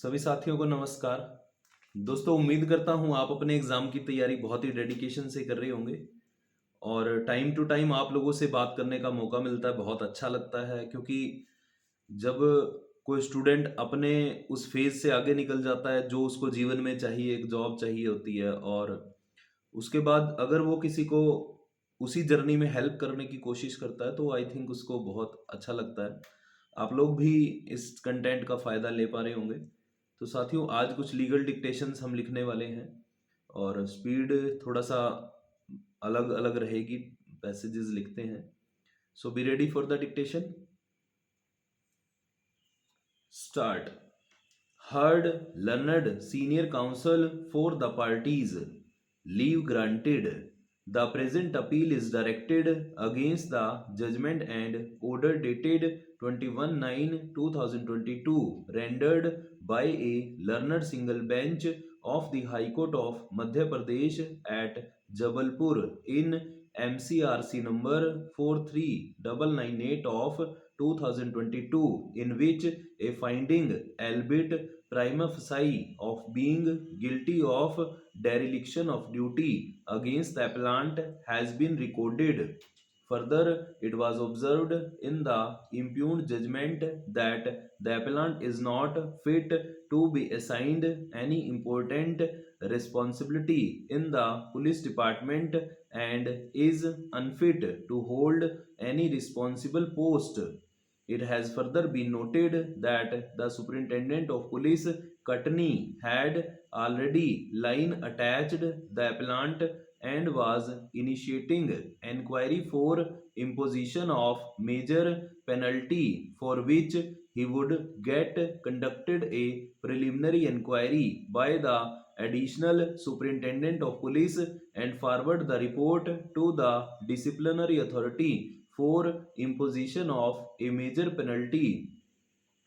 सभी साथियों को नमस्कार। दोस्तों, उम्मीद करता हूँ आप अपने एग्ज़ाम की तैयारी बहुत ही डेडिकेशन से कर रहे होंगे और टाइम टू टाइम आप लोगों से बात करने का मौका मिलता है, बहुत अच्छा लगता है। क्योंकि जब कोई स्टूडेंट अपने उस फेज़ से आगे निकल जाता है जो उसको जीवन में चाहिए, एक जॉब चाहिए होती है, और उसके बाद अगर वो किसी को उसी जर्नी में हेल्प करने की कोशिश करता है तो आई थिंक उसको बहुत अच्छा लगता है। आप लोग भी इस कंटेंट का फ़ायदा ले पा रहे होंगे। तो साथियों, आज कुछ लीगल डिक्टेशंस हम लिखने वाले हैं और स्पीड थोड़ा सा अलग अलग रहेगी, पैसेजेस लिखते हैं। So be ready for the dictation. Start. Heard, learned senior counsel for the parties. Leave granted. The present appeal is directed against the judgment and order dated 21/9/2022, rendered by a learned single bench of the High Court of Madhya Pradesh at Jabalpur in MCRC number 43998 of 2022, in which a finding, albeit prima facie, of being guilty of dereliction of duty against the appellant has been recorded. Further, it was observed in the impugned judgment that the appellant is not fit to be assigned any important responsibility in the police department and is unfit to hold any responsible post. It has further been noted that the Superintendent of Police Katni had already line attached the appellant and was initiating enquiry for imposition of major penalty, for which he would get conducted a preliminary inquiry by the additional superintendent of police and forward the report to the disciplinary authority for imposition of a major penalty.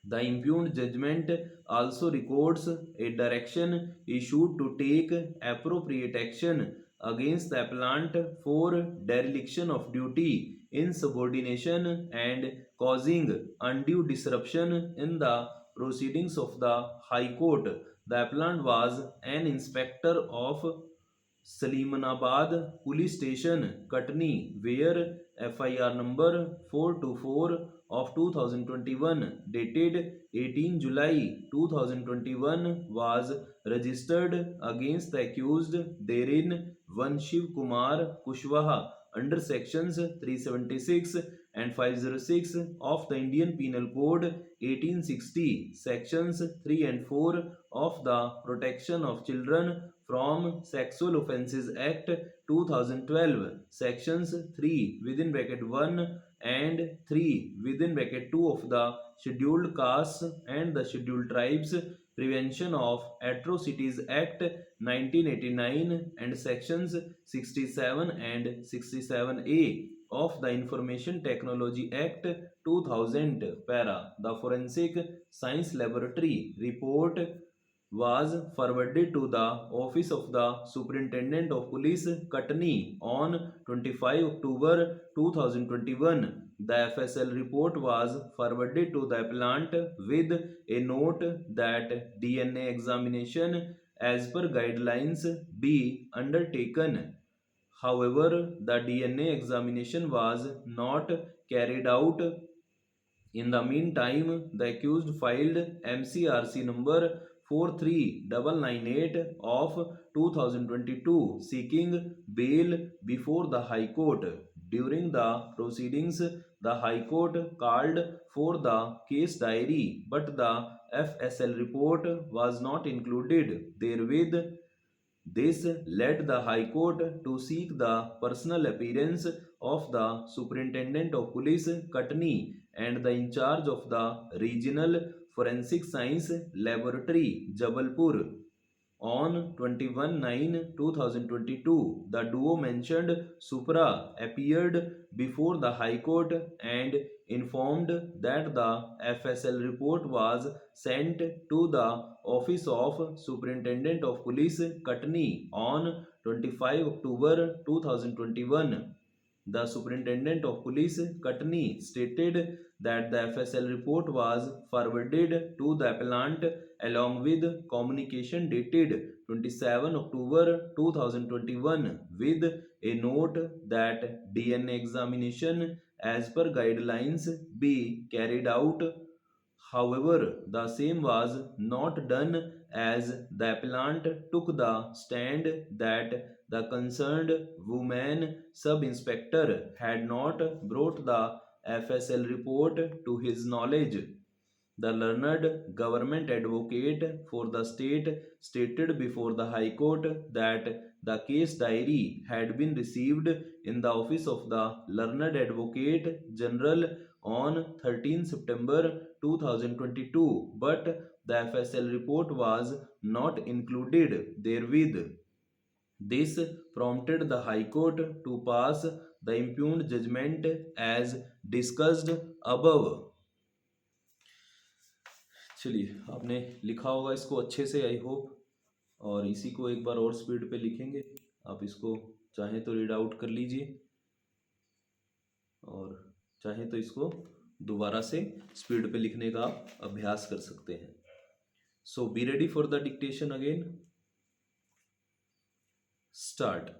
The impugned judgment also records a direction issued to take appropriate action against the appellant for dereliction of duty, insubordination, and causing undue disruption in the proceedings of the High Court. The appellant was an inspector of Salimanabad Police Station, Katni, where FIR number 424 of 2021 dated 18 July 2021 was registered against the accused therein one Shiv Kumar Kushwaha under sections 376 and 506 of the Indian Penal Code 1860, sections 3 and 4 of the Protection of Children from Sexual Offences Act 2012, sections 3 within bracket 1 and 3 within bracket 2 of the Scheduled Castes and the Scheduled Tribes Prevention of Atrocities Act 1989 and sections 67 and 67A of the Information Technology Act 2000, para the Forensic Science Laboratory report was forwarded to the office of the Superintendent of Police, Katni, on 25 October 2021. The FSL report was forwarded to the appellant with a note that DNA examination as per guidelines be undertaken. However, the DNA examination was not carried out. In the meantime, the accused filed MCRC number 43998 of 2022 seeking bail before the High Court. During the proceedings, the High Court called for the case diary, but the FSL report was not included therewith. This led the High Court to seek the personal appearance of the Superintendent of Police, Katni, and the in charge of the Regional Forensic Science Laboratory, Jabalpur. On 21/9/2022, the duo mentioned Supra appeared before the High Court and informed that the FSL report was sent to the Office of Superintendent of Police, Katni, on 25 October 2021. The Superintendent of Police Katni stated that the FSL report was forwarded to the appellant along with communication dated 27 October 2021 with a note that DNA examination as per guidelines be carried out. However, the same was not done as the appellant took the stand that the concerned woman sub-inspector had not brought the FSL report to his knowledge. The learned government advocate for the state stated before the High Court that the case diary had been received in the office of the learned advocate general on 13 September 2022, but the FSL report was not included therewith. This prompted the High Court to pass the impugned judgment as discussed above. चलिए, आपने लिखा होगा इसको अच्छे से, I hope, और इसी को एक बार और स्पीड पे लिखेंगे। आप इसको चाहें तो रीड आउट कर लीजिए और चाहें तो इसको दोबारा से स्पीड पे लिखने का आप अभ्यास कर सकते हैं। So be ready for the dictation again. Start.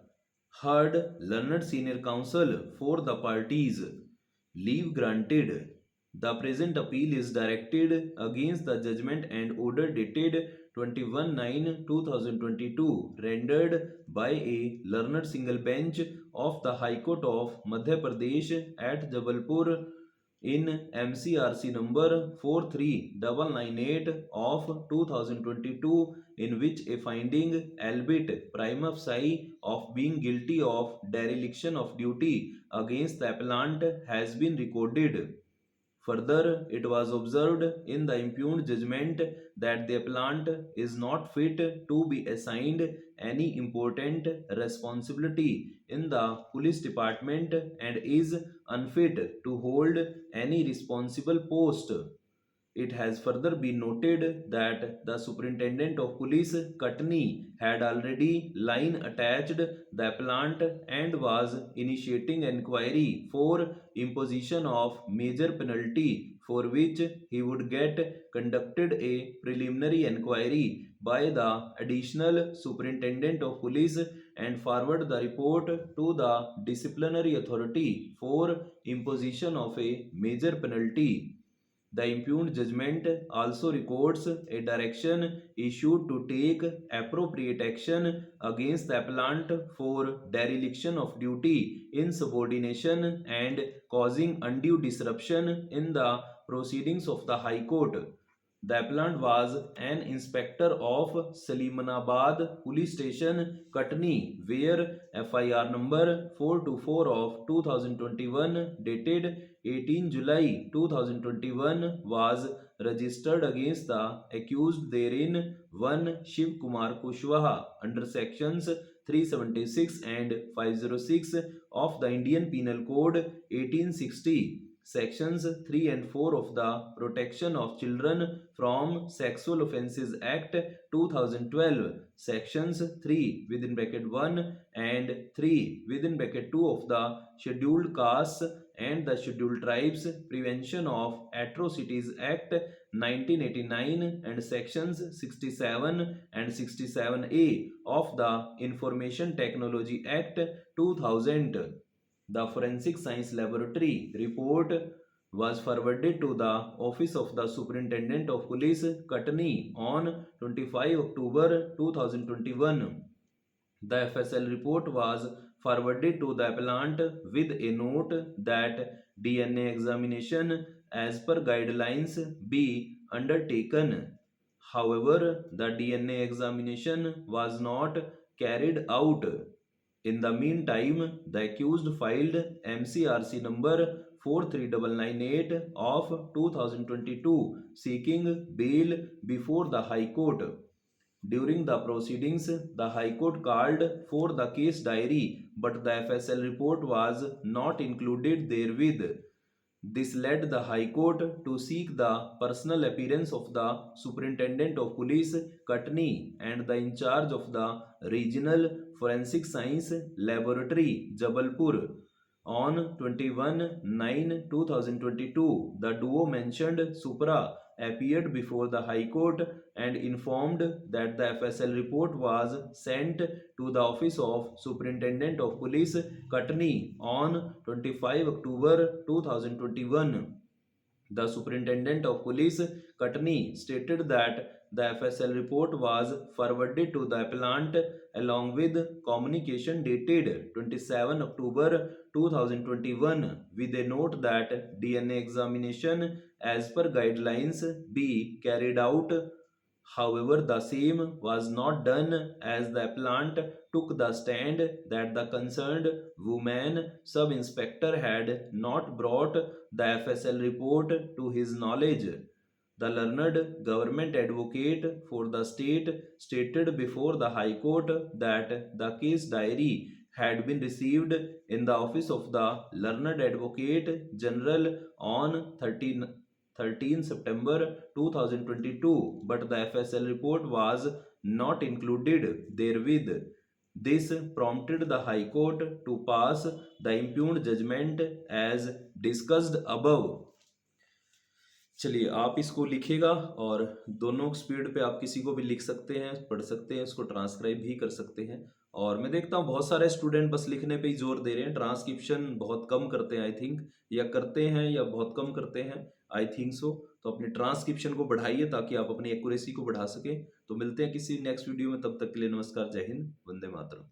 Heard, learned senior counsel for the parties. Leave granted. The present appeal is directed against the judgment and order dated 21/9/2022 rendered by a learned single bench of the High Court of Madhya Pradesh at Jabalpur in MCRC number 43998 of 2022, in which a finding, albeit prima facie, of being guilty of dereliction of duty against the appellant has been recorded. Further, it was observed in the impugned judgment that the appellant is not fit to be assigned any important responsibility in the police department and is unfit to hold any responsible post. It has further been noted that the Superintendent of Police Katni had already line attached the appellant and was initiating inquiry for imposition of major penalty, for which he would get conducted a preliminary inquiry by the Additional Superintendent of Police and forward the report to the disciplinary authority for imposition of a major penalty. The impugned judgment also records a direction issued to take appropriate action against the appellant for dereliction of duty, insubordination, and causing undue disruption in the proceedings of the High Court. The appellant was an inspector of Salimanabad Police Station, Katni, where FIR number 424 of 2021 dated 18 July 2021 was registered against the accused therein one Shiv Kumar Kushwaha under sections 376 and 506 of the Indian Penal Code 1860, sections 3 and 4 of the Protection of Children from Sexual Offences Act 2012, sections 3 within bracket 1 and 3 within bracket 2 of the Scheduled Castes and the Scheduled Tribes Prevention of Atrocities Act 1989 and sections 67 and 67A of the Information Technology Act 2000. The Forensic Science Laboratory report was forwarded to the Office of the Superintendent of Police, Katni, on 25 October 2021. The FSL report was forwarded to the appellant with a note that DNA examination as per guidelines be undertaken. However, the DNA examination was not carried out. In the meantime, the accused filed MCRC number 43998 of 2022 seeking bail before the High Court. During the proceedings, the High Court called for the case diary, but the FSL report was not included therewith. This led the High Court to seek the personal appearance of the Superintendent of Police, Katni, and the in charge of the Regional Forensic Science Laboratory, Jabalpur, On 21/9/2022, the duo mentioned Supra appeared before the High Court and informed that the FSL report was sent to the Office of Superintendent of Police, Katni, on 25 October 2021. The Superintendent of Police, Katni, stated that the FSL report was forwarded to the appellant along with communication dated 27 October 2021 with a note that DNA examination as per guidelines be carried out. However, the same was not done as the appellant took the stand that the concerned woman sub-inspector had not brought the FSL report to his knowledge. The learned government advocate for the state stated before the High Court that the case diary had been received in the office of the learned advocate general on 13 September 2022, but the FSL report was not included therewith. This prompted the High Court to pass the impugned judgment as discussed above. चलिए आप इसको लिखिएगा और दोनों speed पे आप किसी को भी लिख सकते हैं, पढ़ सकते हैं, इसको ट्रांसक्राइब भी कर सकते हैं। और मैं देखता हूँ बहुत सारे स्टूडेंट बस लिखने पे ही जोर दे रहे हैं, ट्रांसक्रिप्शन बहुत कम करते हैं आई थिंक, या करते हैं या बहुत कम करते हैं, आई थिंक सो। तो अपनी ट्रांसक्रिप्शन को बढ़ाइए ताकि आप अपनी एक्यूरेसी को बढ़ा सकें। तो मिलते हैं किसी नेक्स्ट वीडियो में, तब तक के लिए नमस्कार, जय हिंद, वंदे मातरम।